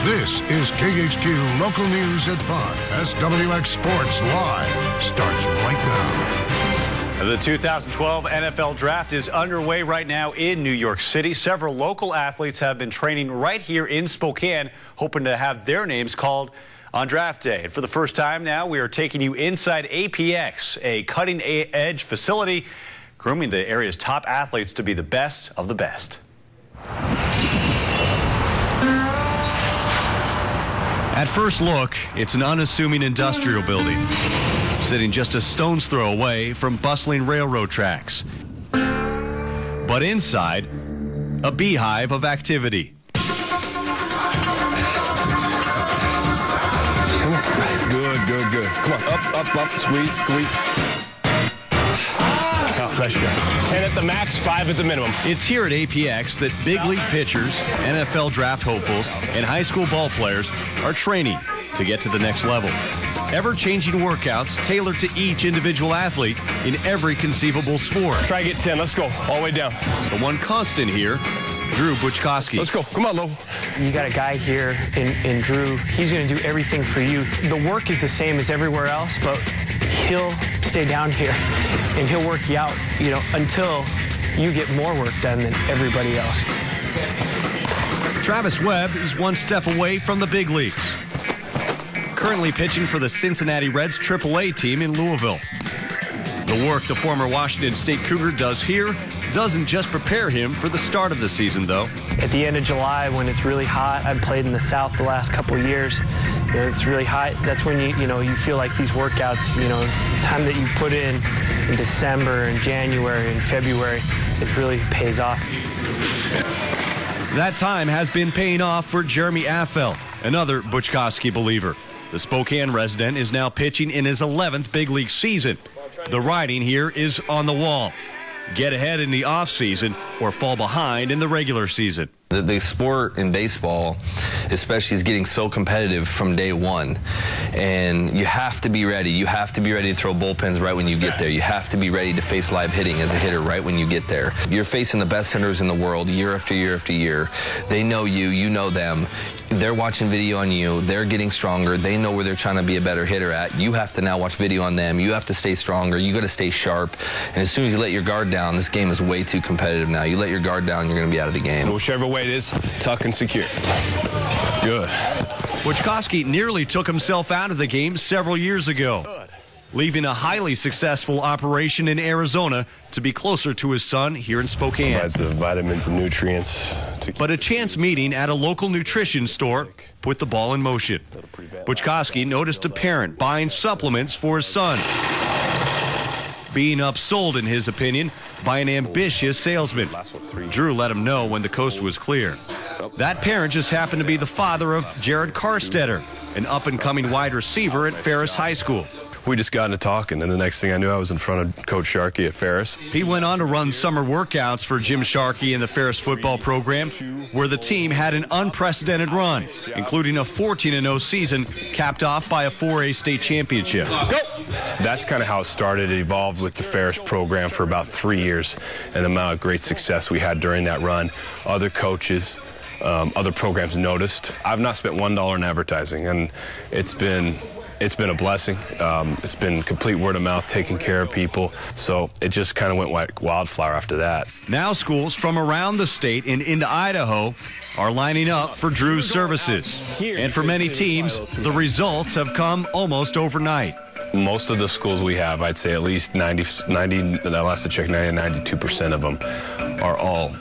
This is KHQ Local News at 5. SWX Sports Live starts right now. The 2012 NFL Draft is underway right now in New York City. Several local athletes have been training right here in Spokane, hoping to have their names called on draft day. And for the first time now, we are taking you inside APX, a cutting-edge facility grooming the area's top athletes to be the best of the best. At first look, it's an unassuming industrial building, sitting just a stone's throw away from bustling railroad tracks. But inside, a beehive of activity. Good. Come on, up, squeeze. Oh, nice shot. 10 at the max, 5 at the minimum. It's here at APX that big league pitchers, NFL draft hopefuls, and high school ball players are training to get to the next level. Ever-changing workouts tailored to each individual athlete in every conceivable sport. Try to get 10. Let's go. All the way down. The one constant here, Drew Butchkowski. Let's go. Come on, Lo. You got a guy here in Drew. He's going to do everything for you. The work is the same as everywhere else, but he'll stay down here and he'll work you out, until you get more work done than everybody else. Travis Webb is one step away from the big leagues. Currently pitching for the Cincinnati Reds AAA team in Louisville. The work the former Washington State Cougar does here doesn't just prepare him for the start of the season, though. At the end of July, when it's really hot, I've played in the South the last couple of years. It's really hot. That's when you feel like these workouts, time that you put in December and January and February, it really pays off. That time has been paying off for Jeremy Affel, another Butchkowski believer. The Spokane resident is now pitching in his 11th big league season. The writing here is on the wall. Get ahead in the offseason or fall behind in the regular season. The sport in baseball, especially, is getting so competitive from day one. And you have to be ready. You have to be ready to throw bullpens right when you get there. You have to be ready to face live hitting as a hitter right when you get there. You're facing the best hitters in the world year after year after year. They know you. You know them. They're watching video on you. They're getting stronger. They know where they're trying to be a better hitter at. You have to now watch video on them. You have to stay stronger. You got to stay sharp. And as soon as you let your guard down, this game is way too competitive now. You let your guard down, you're going to be out of the game. Whichever way it is, tuck and secure. Good. Butchkowski nearly took himself out of the game several years ago, leaving a highly successful operation in Arizona to be closer to his son here in Spokane. Provides the vitamins and nutrients. But a chance meeting at a local nutrition store put the ball in motion. Butchkowski noticed a parent buying supplements for his son, being upsold, in his opinion, by an ambitious salesman. Drew let him know when the coast was clear. That parent just happened to be the father of Jared Carstetter, an up-and-coming wide receiver at Ferris High School. We just got into talking, and the next thing I knew, I was in front of Coach Sharkey at Ferris. He went on to run summer workouts for Jim Sharkey and the Ferris football program, where the team had an unprecedented run, including a 14-0 season capped off by a 4A state championship. Go! That's kind of how it started. It evolved with the Ferris program for about 3 years, and the amount of great success we had during that run. Other coaches, other programs noticed. I've not spent $1 in advertising, and it's been a blessing. It's been complete word of mouth, taking care of people. So it just kind of went like wildflower after that. Now schools from around the state and into Idaho are lining up for Drew's services. And for many teams, the results have come almost overnight. Most of the schools we have, I'd say at least 90 last I checked, 92% of them are all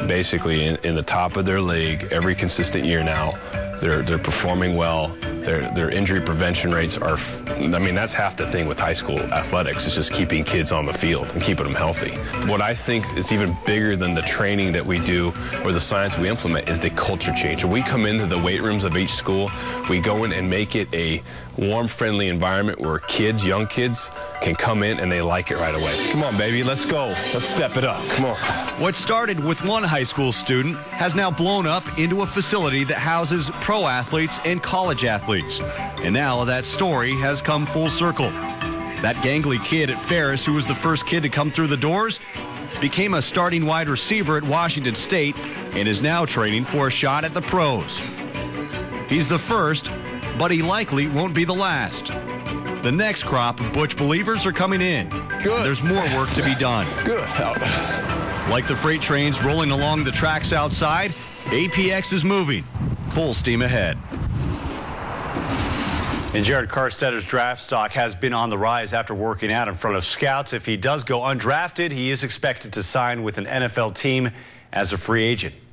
basically in the top of their league every consistent year now. They're performing well. Their injury prevention rates are, that's half the thing with high school athletics, is just keeping kids on the field and keeping them healthy. What I think is even bigger than the training that we do or the science we implement is the culture change. When we come into the weight rooms of each school, we go in and make it a warm, friendly environment where kids, young kids, can come in and they like it right away. Come on, baby, let's go. Let's step it up. Come on. What started with one high school student has now blown up into a facility that houses pro athletes and college athletes. And now that story has come full circle. That gangly kid at Ferris, who was the first kid to come through the doors, became a starting wide receiver at Washington State and is now training for a shot at the pros. He's the first, but he likely won't be the last. The next crop of Butch believers are coming in. Good. There's more work to be done. Good. Like the freight trains rolling along the tracks outside, APX is moving. Full steam ahead. And Jared Carstetter's draft stock has been on the rise after working out in front of scouts. If he does go undrafted, he is expected to sign with an NFL team as a free agent.